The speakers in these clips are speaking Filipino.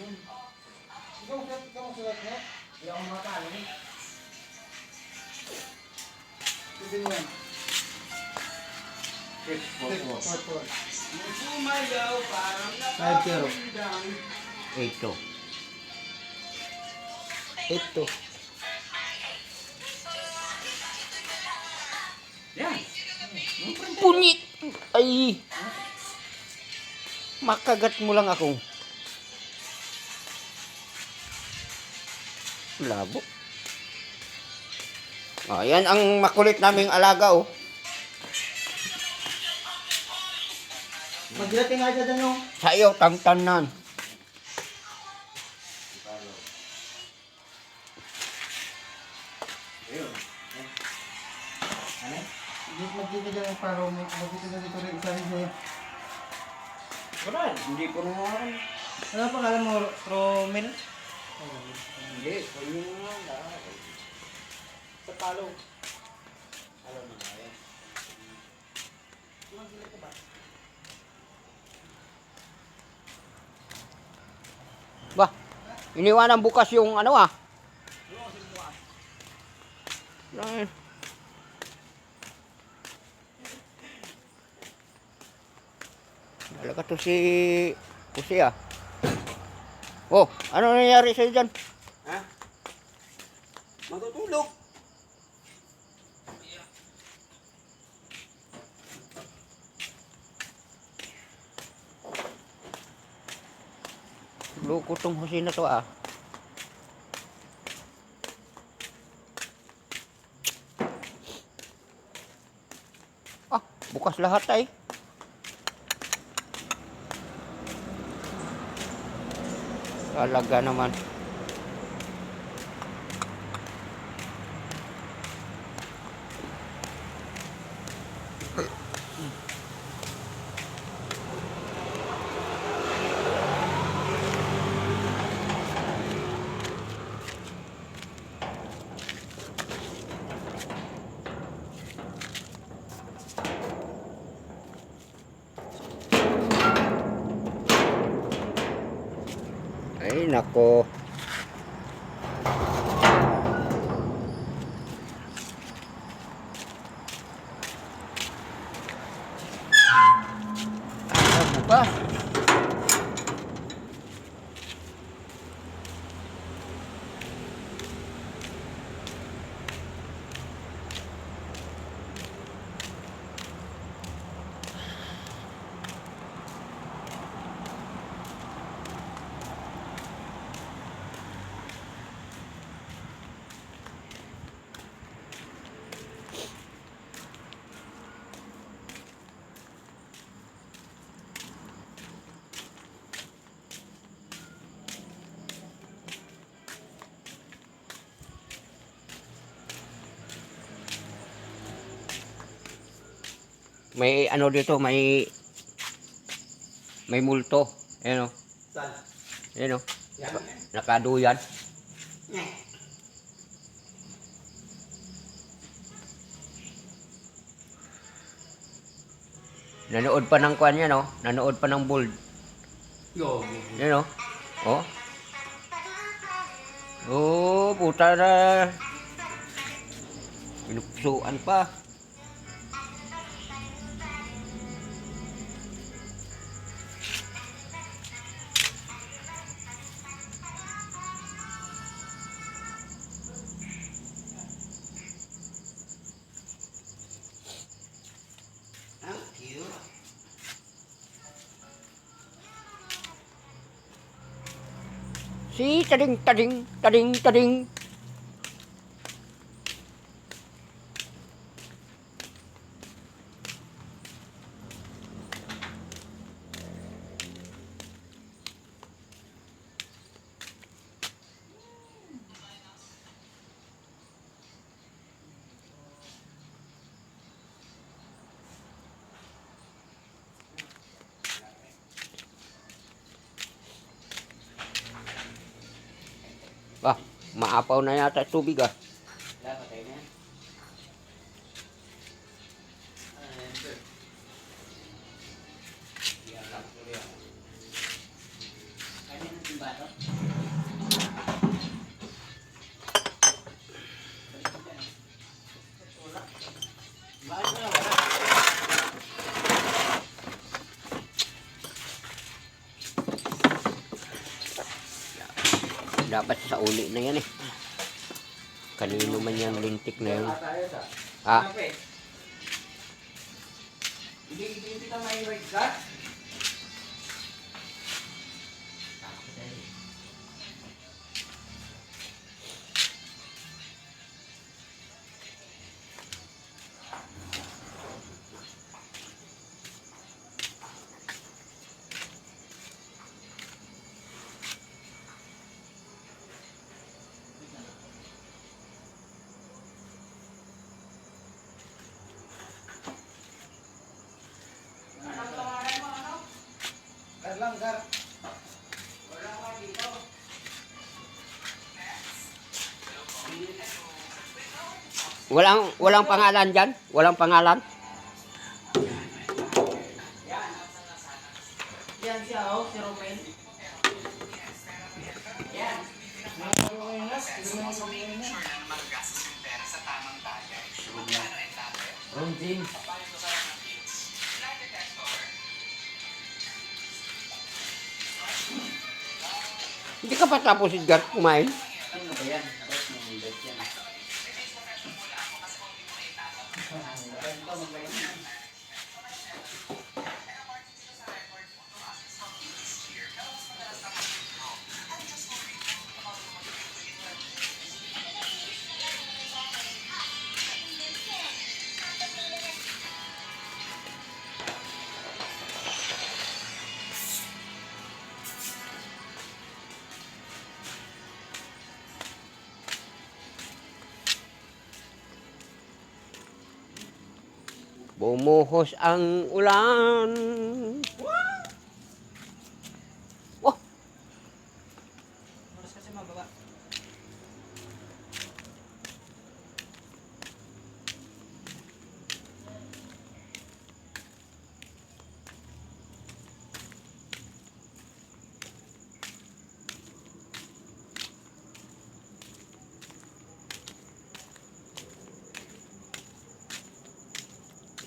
Ikaw sulat mo? Hindi ako makakala mo. Sige mo yan. 6-4-4. Sumayaw parang 8-2. 8-2. Yan. Punit! Ay! Makagat mo lang ako. Labo. Oh, yan ang makulit naming alaga, oh. Magdati nga dyan ano? Sa iyo, tangtanan. Ayun. Ano? Magdito dyan ang paro. Magdito na dito rin isa rin sa'yo. Wala. Hindi ko naman. Ano pa kala mo? Romel? Hindi. Kung yung mga sa talo. Alam mo na yan. Bah, iniwanan bukas yung ano ah. Ay. Talaga to si ah. Oh, ano nangyari sa'yo dyan? Ha? Matutulog. Loko tong Jose na to ah. Ah, bukas lahat ay. Talaga naman. Ay, nako. Ano ba? May ano dito, may multo. Ayan o. Saan? Ayan o. Yan. Nakaduyan. Nanood pa ng kwan yan o. Nanood pa ng bold. Yo. Ayan o. Oh. Oh, puta na. Pinupsuan pa. Ang cute. Si tading tading tading tading. Bah, maapaw na yata tubig ah. Wala, patay na yan. Ano yan, sir? Yan lang, sorry ako. Kanya na bato. Wala. Bakit wala? Dapat sa uli na yan eh. Kanino man yung lintik na yun. Tayo sa. Ah, Hindi kita may right guard. Lang, gar. Wala ka dito. walang pangalan dyan? Walang pangalan? Yan siya, oh, si Romain. Yan. Ron James. Hindi ka pa tapos Edgar kumain? Ano ba yan? Dapat mong bet yan. Bumuhos ang ulan. Oh, Oras kasi mababa.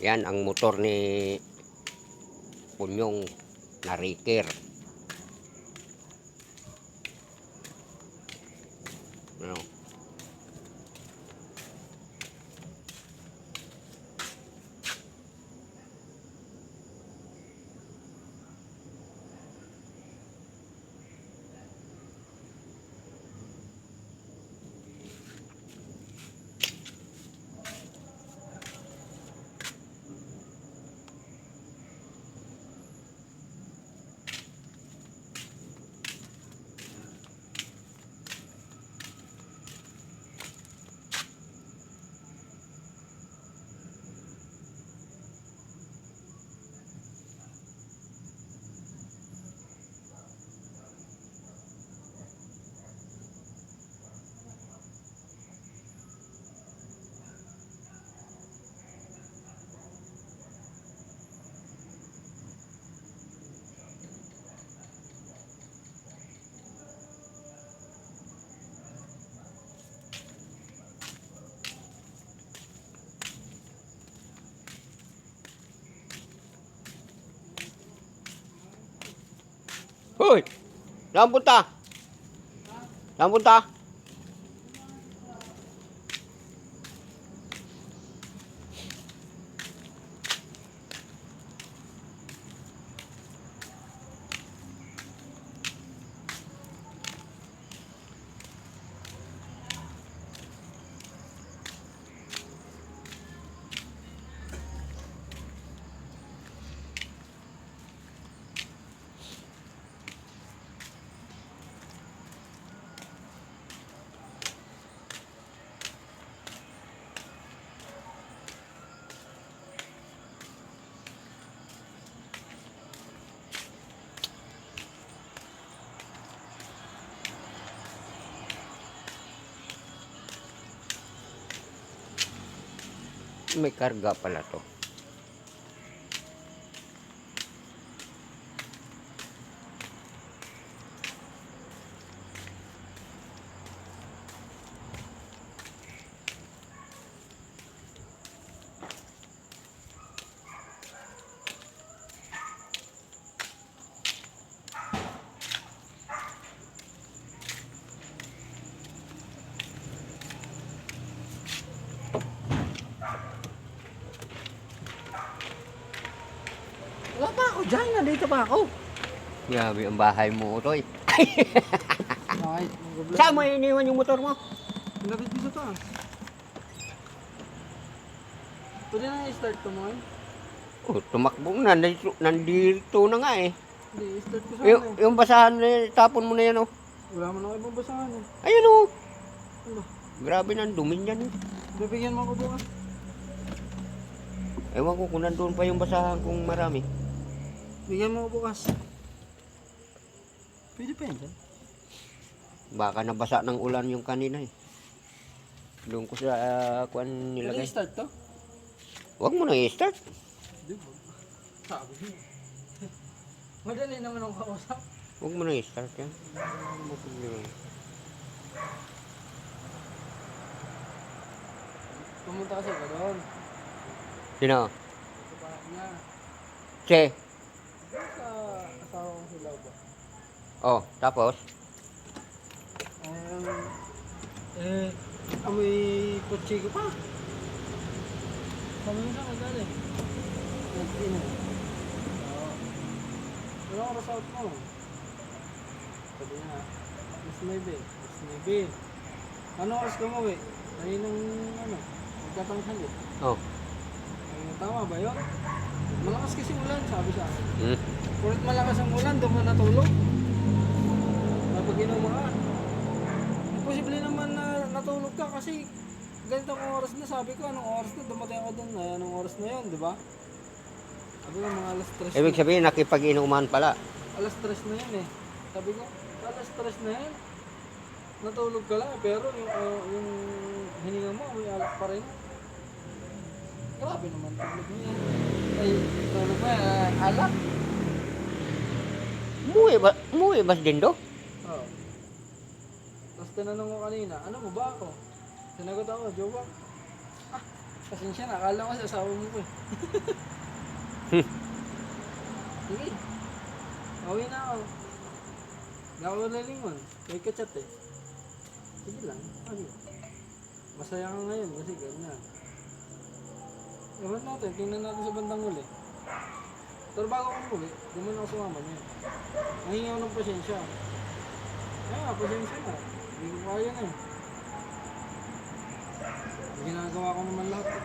yan ang motor ni Punyong na Riker. Ano? Hoy! Saan punta? Saan punta? May karga pala to. nandito pa ako. Grabe ang bahay mo, Toy. Bakit? Saan mo iniwan yung motor mo? Lapit dito to ah. Pwede na i-start ko mo Oh, tumakbo na. Nandito na nga eh. Hindi, i-start ko Yung basahan na tapon mo na yan, oh. Wala man ako ibang basahan eh. Ayun, oh. Ano? Grabe na ang dumi niyan. Bibigyan mo ako bukas. Ewan ko kung nandun pa yung basahan kung marami. Bigyan mo ako bukas. Pwede pa yan dyan? Baka nabasa ng ulan yung kanina eh. Doon ko sa kuan Pwede nilagay. i-start to? Huwag mo na i-start. Di ba? Sabi mo. Madali naman ang kausap. Huwag mo na i-start yan. Ano mo problema? Pumunta kasi ka doon. Sino? Sa bahay niya. Che. Doon sa asawa kong silaw ba? Oh, tapos? Amoy kotse ko pa. Sabi mo sa kagaling. Nag-ina. Oo. Wala oras out mo. Sabi niya, mas maybe. Ano oras ka mo eh? Kaninang ano, magkatanghal eh. Oh. Tama ba yun? Malakas kasi ulan, sabi sa akin. Hmm. Kulit malakas ang ulan, doon ka natulog. Kapag inumaan. Posible naman na natulog ka kasi ganito ang oras na, sabi ko anong oras na, dumating ako doon, anong oras na yun, di ba? Sabi ko mga alas 3 Ibig na. sabihin, nakipag-inuman pala. Alas 3 na yun eh. Sabi ko, alas 3 na yun. Natulog ka lang, pero yung hininga mo, may alak pa rin. Grabe naman tulog mo yan. Ay, tulog mo yan, alak. Umuwi ba din do? Oo. Tapos tinanong ko kanina, ano mo ba ako? Sinagot ako, jowa. Ah, pasensya na, akala ko sa asawa mo ko eh. Sige. Pauwi na ako. Hindi ako lalingon. May kachat eh. Sige lang. Ano? Masaya ka ngayon kasi ganyan. Ewan natin, tingnan natin sa bandang huli. Pero bago ko huli, di mo na ako sumama niya. Nahingi ako ng pasensya. Kaya, pasensya na. Hindi ko kaya na eh. Ginagawa ko naman lahat eh.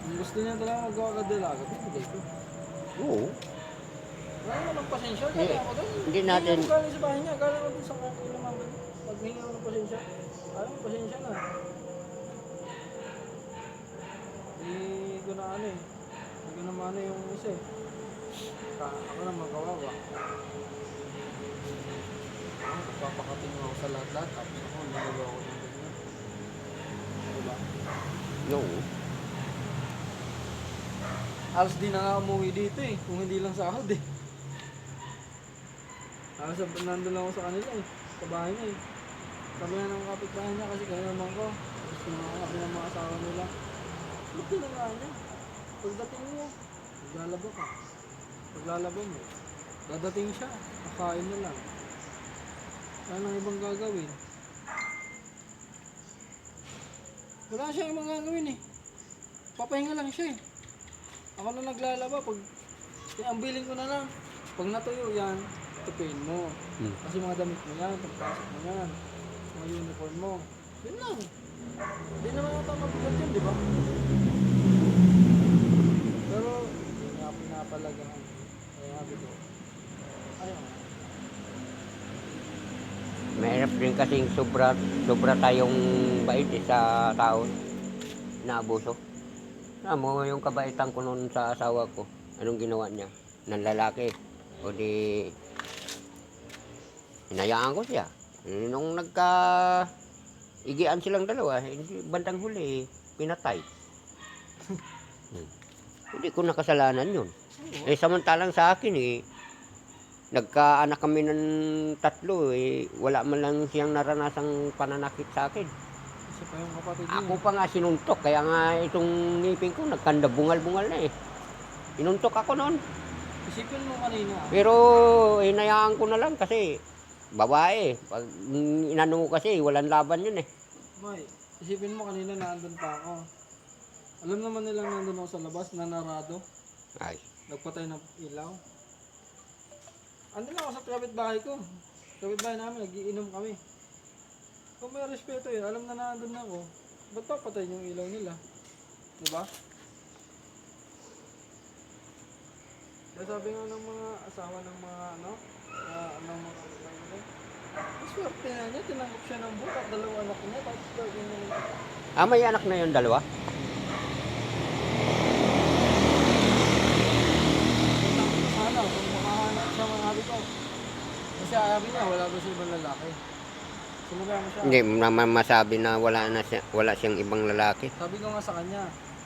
Kung gusto niya talaga magawa ka dalaga, bibigay ko. Oo. Wala naman ng pasensya, kaya ako doon. Hindi natin- Hindi galing sa bahay niya, galing ako doon sa kakil naman. Paghingi ako ng pasensya, ayaw mo pasensya na. Hindi ko na ano eh. Hindi ko na maano yung isa eh. Ako na magawawa. Papakating ako sa lahat-lahat, tapos ako nagagawa ko ng ganyan. Diba? No. Halos di na nga umuwi dito eh, kung hindi lang sahod eh. Halos nandun lang ako sa kanila eh, sa bahay niya eh. Sabi nga ng kapitbahay niya kasi kaya naman ko, gusto naman kami ng mga asawa nila. Ba't ginawa niya? Pagdating mo, maglalaba ka. Paglalaba mo, dadating siya, kakain na lang. Wala nang ibang gagawin. Wala siya ibang gagawin eh. Papahinga lang siya eh. Ako na naglalaba, pag ang billing ko na lang, pag natuyo yan, tupiin mo. Kasi mga damit mo yan, pagpasok mo yan, mga uniform mo. Yun lang. Hindi naman ata mabigat yun, di ba? Pero, hindi nga pinapalagahan. Kaya sabi ko, ayaw. Mahirap din kasing sobra tayong bait sa tao. Naabuso. Mo yung kabaitan ko noon sa asawa ko. Anong ginawa niya? Ng lalaki. O di hinayaan ko siya. Nung igian silang dalawa, hindi bandang huli pinatay. Hindi ko nakasalanan yun. Eh samantalang sa akin nagkaanak kami ng 3 wala man lang siyang naranasang pananakit sa akin. Isa pa yung kapatid niya. Ako pa nga sinuntok, kaya nga itong ngipin ko nagkanda bungal-bungal na eh. Sinuntok ako noon. Isipin mo kanina. Pero hinayaan ko na lang kasi babae. Pag inano mo kasi, walang laban yun eh. Boy, isipin mo kanina na andun pa ako. Alam naman nilang nandun ako sa labas, nanarado. Ay, nagpatay ng ilaw. Ando lang ako sa kapitbahay ko. Kapitbahay namin, nagiinom kami. Kung may respeto yun, alam na nandun na ako, ba't papatay yung ilaw nila? Diba? Kaya sabi nga ng mga asawa ng mga ano, ng mga kapitbahay nila, swerte na niya, tinanggap siya ng buka, dalawa anak niya, tapos gagawin niya ng May anak na yung dalawa? sana, kung makahanap siya mga sabi ko. Kasi sabi niya, wala ba siya ibang lalaki. Sinabi mo siya. Hindi naman masabi na wala siyang ibang lalaki. Sabi ko nga sa kanya,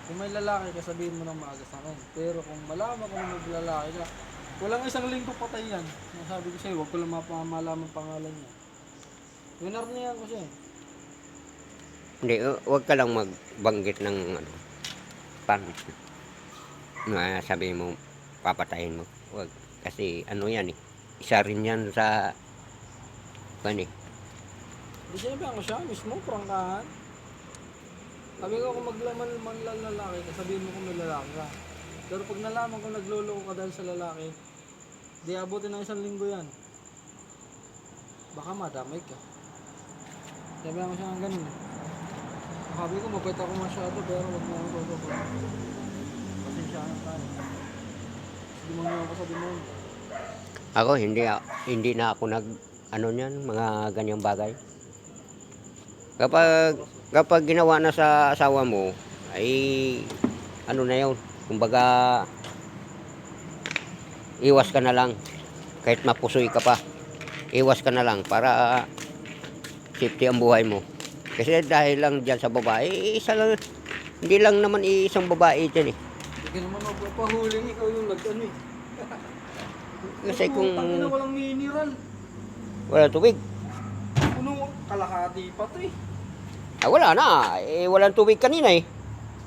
kung may lalaki ka, sabihin mo nang maaga sa akin. Pero kung malaman ko na may lalaki ka, walang isang linggo patay yan. Sabi ko sa'yo, huwag ko lang malaman pangalan niya. Winarnihan ko siya. Hindi, huwag ka lang magbanggit ng ano, pan. Sabi mo, papatayin mo. Huwag. Kasi ano yan eh. Isa rin yan sa pan eh. Hindi sinabihan ko siya, mismo, prangkahan. Sabi ko kung lalaki ka, sabihin mo kung may lalaki ka. Pero pag nalaman ko nagloloko ka dahil sa lalaki, di abutin ng isang linggo yan. Baka madamay ka. Sabihan ko siya ng ganun. Sabi ko, mabait ako masyado, pero wag mo ako bababa. Pasensya na tayo. Hindi mo nga ako sa demonyo. Ako, hindi na ako ano niyan, mga ganyang bagay. Kapag ginawa na sa asawa mo, ay ano na yun, kumbaga iwas ka na lang, kahit mapusoy ka pa, iwas ka na lang para safety ang buhay mo. Kasi dahil lang dyan sa babae, isa lang, hindi lang naman isang babae dyan eh. Hindi ka naman magpapahuling, ikaw yung nag-ano eh. Kasi kung Tangina, walang mineral. wala tubig, Puno, kalahati pa to eh. wala na, walang tubig kanina eh.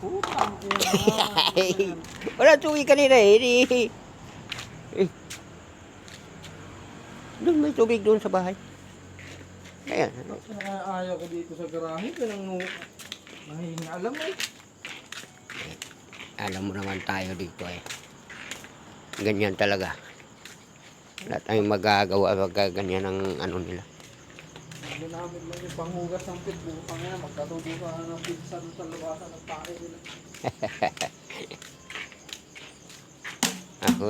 Putang ina. Wala tubig kanina eh. Doon may tubig doon sa bahay. Ayan. Ayaw ko dito sa garahe, pinang nahihinga alam eh. Alam mo naman tayo dito eh. Ganyan talaga. Wala tayong magagawa pagka ganyan ang ano nila. Ginamit lang yung panghugas ng pit. Bukang yan, magkatubo ka ng pizza sa labasan ng pake nila. Ako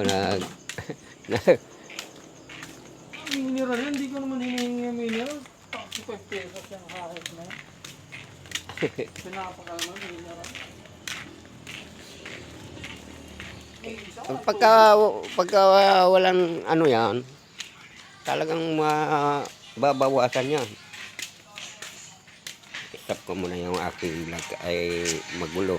Mineral yan, hindi ko naman hinihingi yung mineral. 5 pesos yung kahit na yan. Pinapakal naman mineral. pagka walang ano yan, talagang mababawasan yan. Stop ko muna yung aking vlog ay magulo.